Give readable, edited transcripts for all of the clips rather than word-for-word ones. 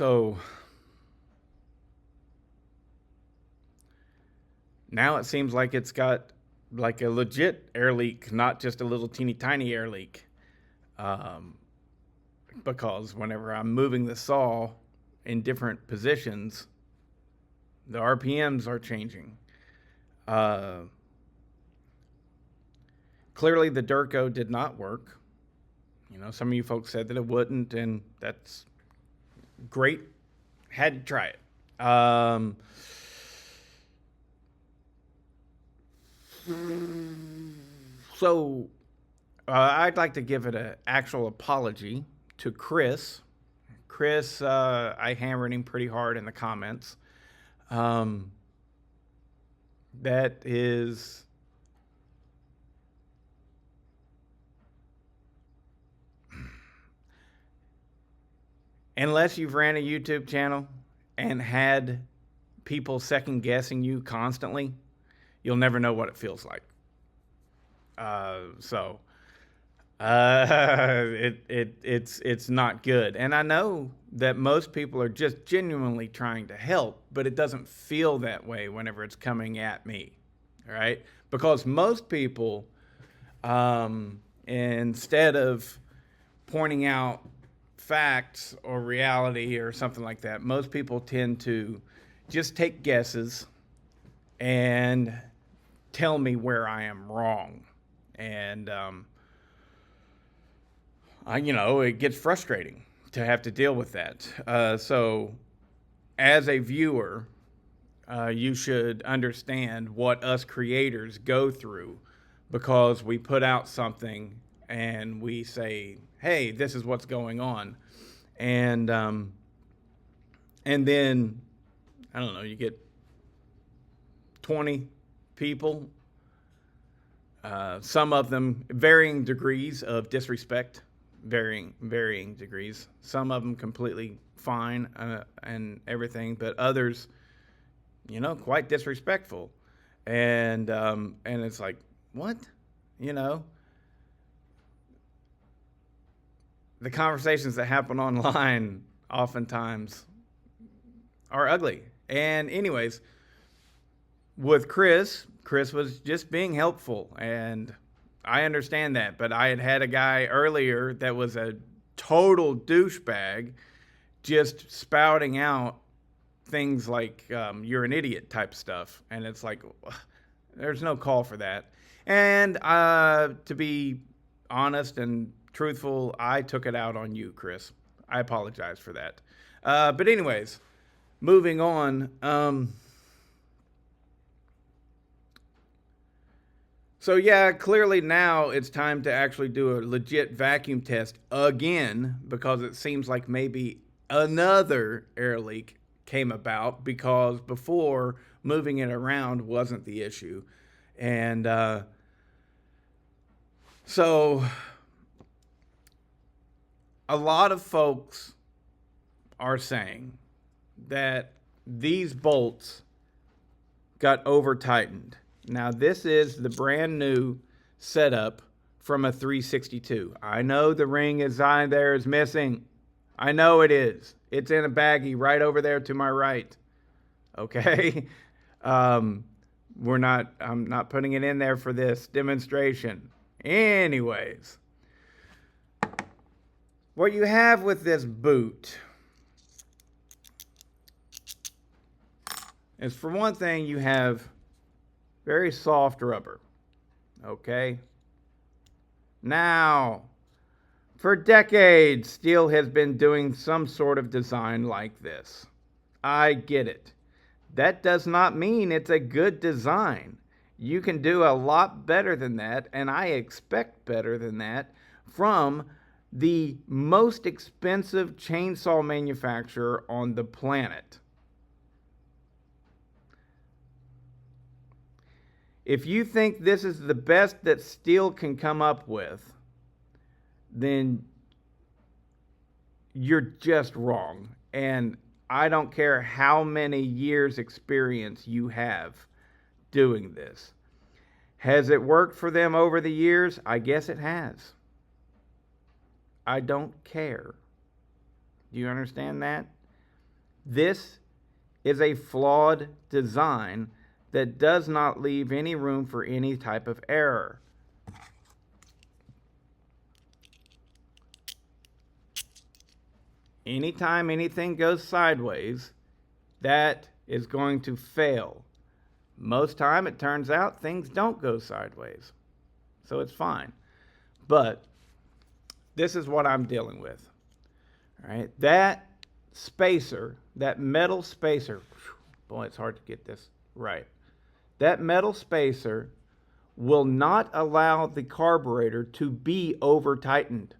So now it seems like it's got like a legit air leak, not just a little teeny tiny air leak. Because whenever I'm moving the saw in different positions, the RPMs are changing. Clearly, the Durco did not work. Some of you folks said that it wouldn't, and that's great. Had to try it. So I'd like to give it an actual apology to Chris. Chris, I hammered him pretty hard in the comments. That is unless you've ran a YouTube channel and had people second guessing you constantly, you'll never know what it feels like. It's not good. And I know that most people are just genuinely trying to help, but it doesn't feel that way whenever it's coming at me. All right? Because most people, instead of pointing out facts or reality or something like that, most people tend to just take guesses and tell me where I am wrong. And, it gets frustrating to have to deal with that. So as a viewer, you should understand what us creators go through, because we put out something and we say, hey, this is what's going on. And then, I don't know, you get 20 people, some of them varying degrees of disrespect, varying degrees. Some of them completely fine and everything, but others, quite disrespectful. And it's like, what? The conversations that happen online oftentimes are ugly. And anyways, with Chris was just being helpful, and I understand that. But I had a guy earlier that was a total douchebag, just spouting out things like you're an idiot type stuff. And it's like, there's no call for that. And to be honest and truthful, I took it out on you, Chris. I apologize for that. But anyways, moving on. So yeah, clearly now it's time to actually do a legit vacuum test again, because it seems like maybe another air leak came about, because before, moving it around wasn't the issue. And so a lot of folks are saying that these bolts got over tightened. Now, this is the brand new setup from a 362. I know the ring inside there is missing. I know it is. It's in a baggie right over there to my right. Okay? I'm not putting it in there for this demonstration. Anyways, what you have with this boot is, for one thing, you have very soft rubber. Okay? Now, for decades, Stihl has been doing some sort of design like this. I get it. That does not mean it's a good design. You can do a lot better than that, and I expect better than that from the most expensive chainsaw manufacturer on the planet. If you think this is the best that Stihl can come up with, then you're just wrong. And I don't care how many years experience you have doing this. Has it worked for them over the years? I guess it has. I don't care. Do you understand that? This is a flawed design that does not leave any room for any type of error. Anytime anything goes sideways, that is going to fail. Most time it turns out things don't go sideways, so it's fine. But this is what I'm dealing with. All right, that spacer, that metal spacer, boy, it's hard to get this right. That metal spacer will not allow the carburetor to be over tightened.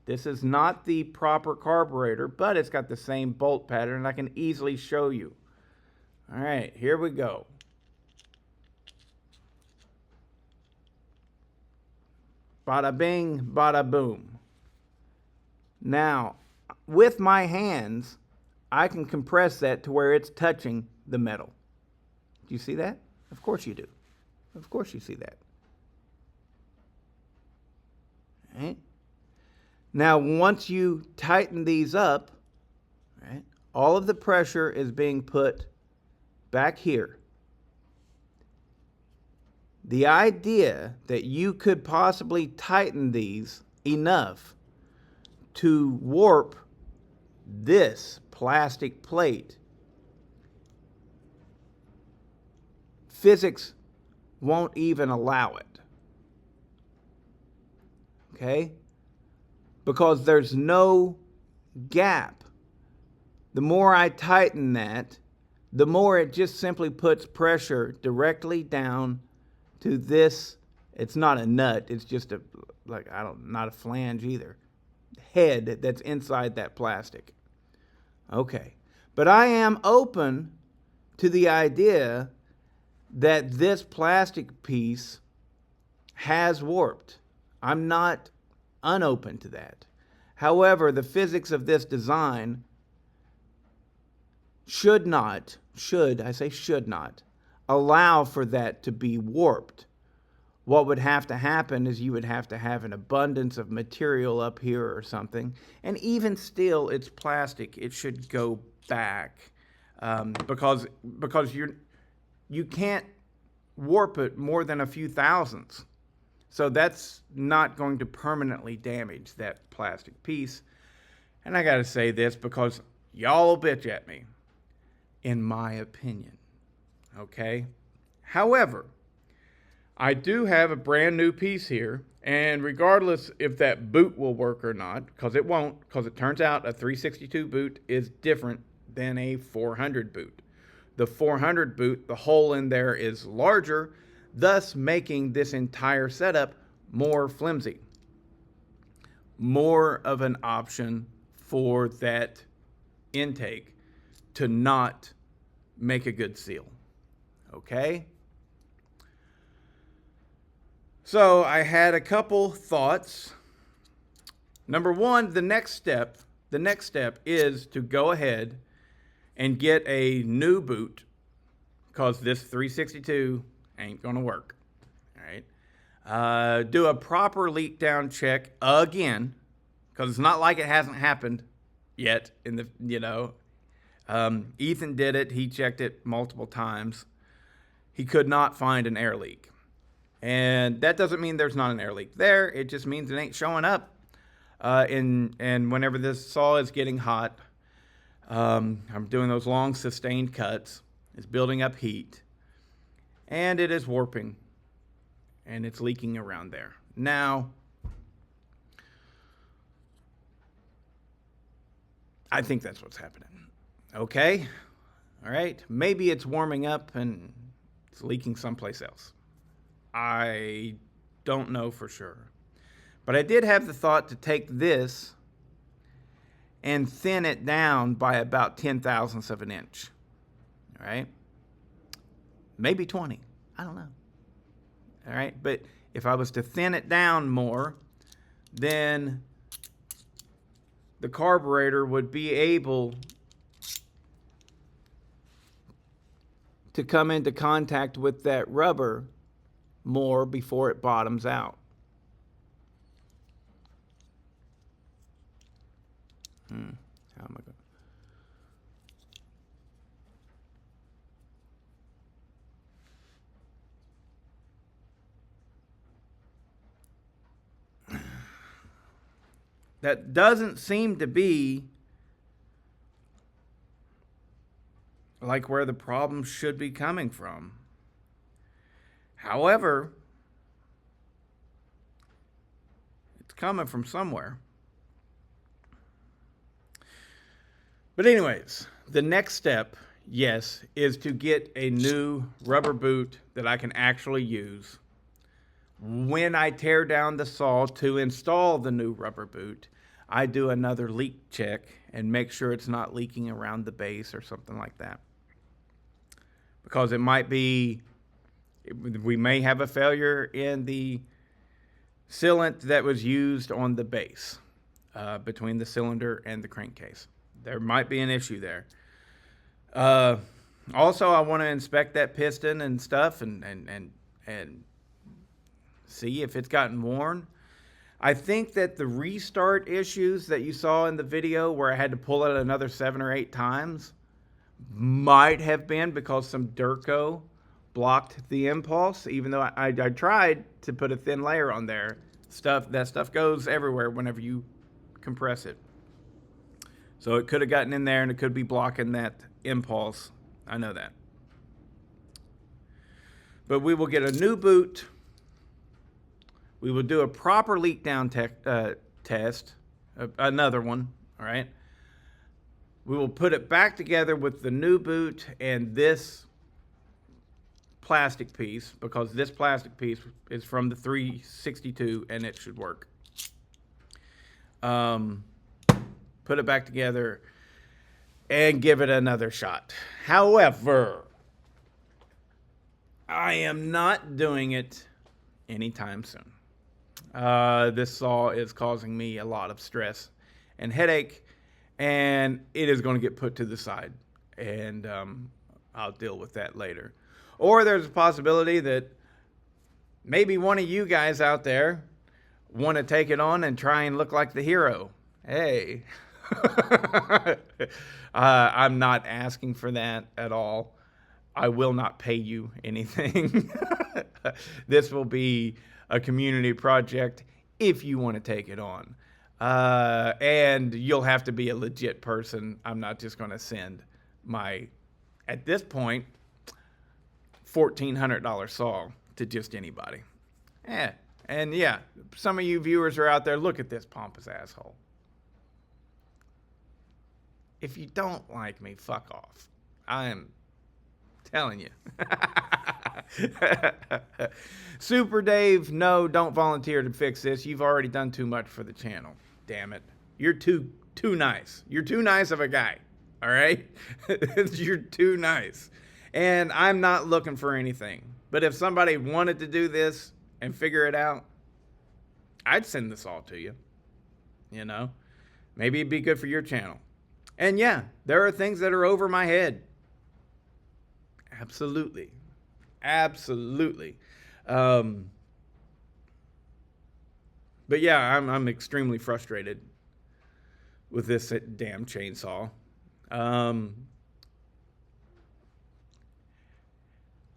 This is not the proper carburetor, but it's got the same bolt pattern, and I can easily show you. All right, here we go. Bada bing, bada boom. Now, with my hands, I can compress that to where it's touching the metal. Do you see that? Of course you do. Of course you see that. All right. Now, once you tighten these up, right, all of the pressure is being put back here. The idea that you could possibly tighten these enough to warp this plastic plate, physics won't even allow it. Okay? Because there's no gap. The more I tighten that, the more it just simply puts pressure directly down to this. It's not a nut, it's just not a flange either. Head that's inside that plastic. Okay. But I am open to the idea that this plastic piece has warped. I'm not unopen to that. However, the physics of this design should not allow for that to be warped. What would have to happen is you would have to have an abundance of material up here or something, and even still, it's plastic. It should go back because you can't warp it more than a few thousandths. So that's not going to permanently damage that plastic piece. And I got to say this because y'all will bitch at me, in my opinion. Okay? However, I do have a brand new piece here, and regardless if that boot will work or not, because it won't, because it turns out a 362 boot is different than a 400 boot. The 400 boot, the hole in there is larger, thus making this entire setup more flimsy. More of an option for that intake to not make a good seal. Okay? So I had a couple thoughts. Number one, the next step is to go ahead and get a new boot, because this 362 ain't gonna work. All right. Do a proper leak down check again, because it's not like it hasn't happened yet. Ethan did it. He checked it multiple times. He could not find an air leak. And that doesn't mean there's not an air leak there. It just means it ain't showing up. And whenever this saw is getting hot, I'm doing those long sustained cuts. It's building up heat. And it is warping. And it's leaking around there. Now, I think that's what's happening. Okay? All right? Maybe it's warming up and it's leaking someplace else. I don't know for sure. But I did have the thought to take this and thin it down by about 10,000ths of an inch. All right? Maybe 20. I don't know. All right? But if I was to thin it down more, then the carburetor would be able to come into contact with that rubber more before it bottoms out. How am I going? That doesn't seem to be like where the problem should be coming from. However, it's coming from somewhere. But anyways, the next step, yes, is to get a new rubber boot that I can actually use. When I tear down the saw to install the new rubber boot, I do another leak check and make sure it's not leaking around the base or something like that. Because it might be, we may have a failure in the sealant that was used on the base between the cylinder and the crankcase. There might be an issue there. Also, I want to inspect that piston and stuff and see if it's gotten worn. I think that the restart issues that you saw in the video where I had to pull it another 7 or 8 times might have been because some Durco blocked the impulse, even though I tried to put a thin layer on there. That stuff goes everywhere whenever you compress it. So it could have gotten in there and it could be blocking that impulse. I know that. But we will get a new boot. We will do a proper leak down test, another one, all right? We will put it back together with the new boot and this plastic piece, because this plastic piece is from the 362 and it should work. Put it back together and give it another shot. However, I am not doing it anytime soon. This saw is causing me a lot of stress and headache, and it is going to get put to the side, and I'll deal with that later. Or there's a possibility that maybe one of you guys out there want to take it on and try and look like the hero. Hey. I'm not asking for that at all. I will not pay you anything. This will be a community project if you want to take it on. And you'll have to be a legit person. I'm not just going to send my, at this point, $1,400 saw to just anybody. And yeah, some of you viewers are out there, look at this pompous asshole. If you don't like me, fuck off. I am telling you. Super Dave, no, don't volunteer to fix this. You've already done too much for the channel. Damn it. You're too nice. You're too nice of a guy. All right? You're too nice. And I'm not looking for anything. But if somebody wanted to do this and figure it out, I'd send this all to you. You know? Maybe it'd be good for your channel. And yeah, there are things that are over my head. Absolutely. Absolutely. But yeah, I'm extremely frustrated with this damn chainsaw.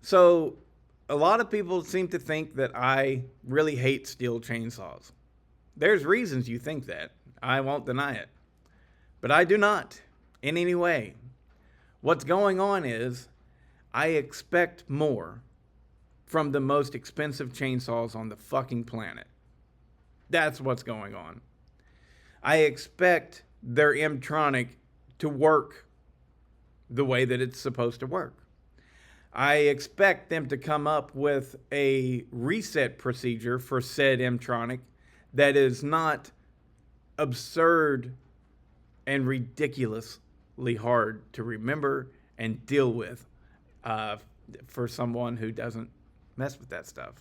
So a lot of people seem to think that I really hate Stihl chainsaws. There's reasons you think that. I won't deny it. But I do not, in any way. What's going on is, I expect more from the most expensive chainsaws on the fucking planet. That's what's going on. I expect their M-Tronic to work the way that it's supposed to work. I expect them to come up with a reset procedure for said M-Tronic that is not absurd and ridiculously hard to remember and deal with for someone who doesn't mess with that stuff.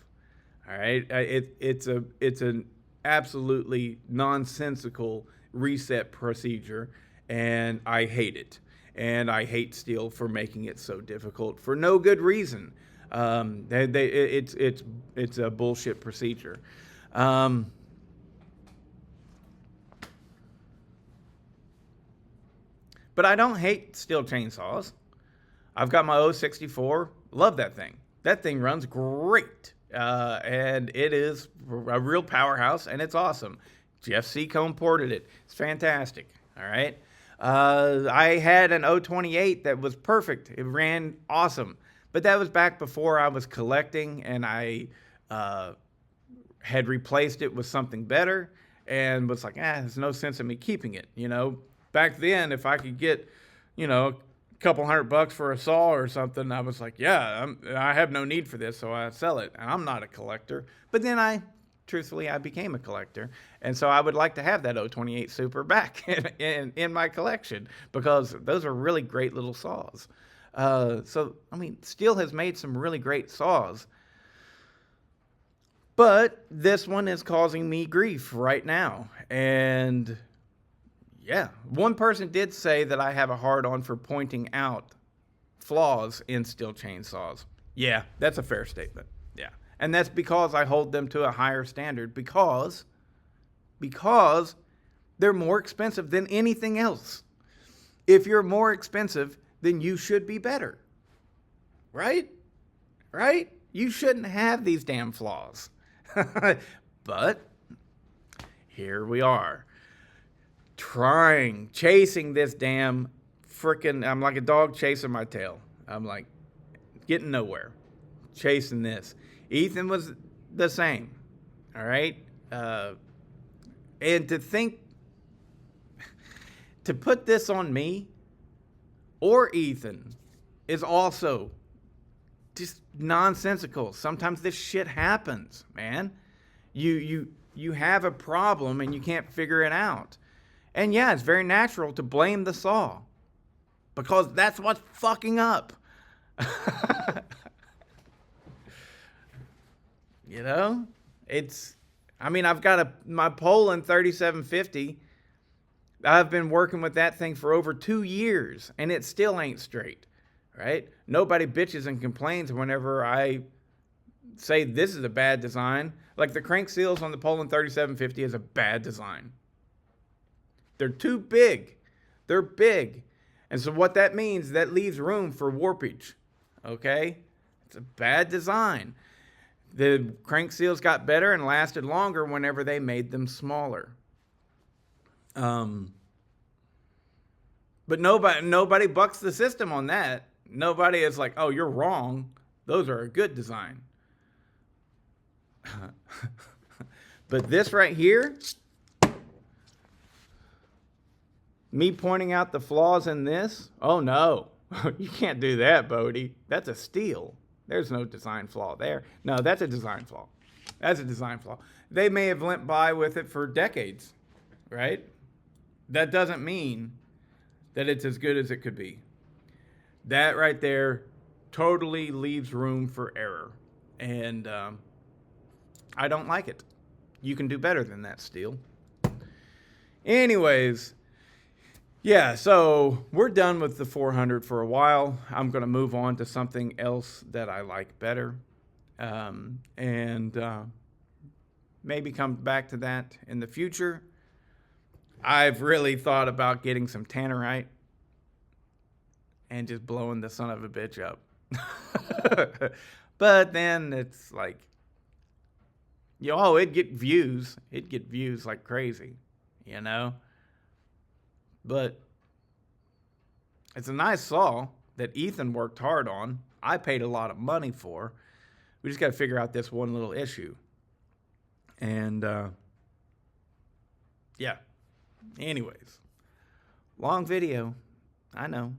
All right, it's an absolutely nonsensical reset procedure, and I hate it. And I hate Stihl for making it so difficult for no good reason. It's a bullshit procedure. But I don't hate Stihl chainsaws. I've got my 064. Love that thing. That thing runs great. And it is a real powerhouse, and it's awesome. Jeff Seacombe ported it. It's fantastic. All right. I had an 028 that was perfect. It ran awesome. But that was back before I was collecting, and I had replaced it with something better and was like, there's no sense in me keeping it. You know, back then, if I could get, a couple $100 for a saw or something, I was like, I have no need for this, so I sell it. And I'm not a collector. But then truthfully, I became a collector. And so I would like to have that 028 Super back in my collection, because those are really great little saws. Stihl has made some really great saws. But this one is causing me grief right now. And yeah, one person did say that I have a hard-on for pointing out flaws in Stihl chainsaws. Yeah, that's a fair statement. Yeah. And that's because I hold them to a higher standard, because they're more expensive than anything else. If you're more expensive, then you should be better. Right? Right? You shouldn't have these damn flaws. But here we are, chasing this damn frickin', I'm like a dog chasing my tail. I'm like getting nowhere, chasing this. Ethan was the same. All right. And to put this on me or Ethan is also just nonsensical. Sometimes this shit happens, man. You have a problem and you can't figure it out. And yeah, it's very natural to blame the saw, because that's what's fucking up. I've got my Poland 3750. I've been working with that thing for over 2 years and it still ain't straight. Right? Nobody bitches and complains whenever I say this is a bad design. Like the crank seals on the Poland 3750 is a bad design. They're too big. They're big. And so what that means, that leaves room for warpage. Okay? It's a bad design. The crank seals got better and lasted longer whenever they made them smaller. But nobody bucks the system on that. Nobody is like, oh, you're wrong. Those are a good design. But this right here, me pointing out the flaws in this, oh no, you can't do that, Bodie. That's a Stihl. There's no design flaw there. No, that's a design flaw. That's a design flaw. They may have limped by with it for decades, right? That doesn't mean that it's as good as it could be. That right there totally leaves room for error. And I don't like it. You can do better than that, Stihl. Anyways, yeah, so we're done with the 400 for a while. I'm going to move on to something else that I like better. And maybe come back to that in the future. I've really thought about getting some tannerite and just blowing the son of a bitch up. But then it's like, it'd get views. It'd get views like crazy, But it's a nice saw that Ethan worked hard on. I paid a lot of money for. We just got to figure out this one little issue. And, yeah. Anyways, long video. I know.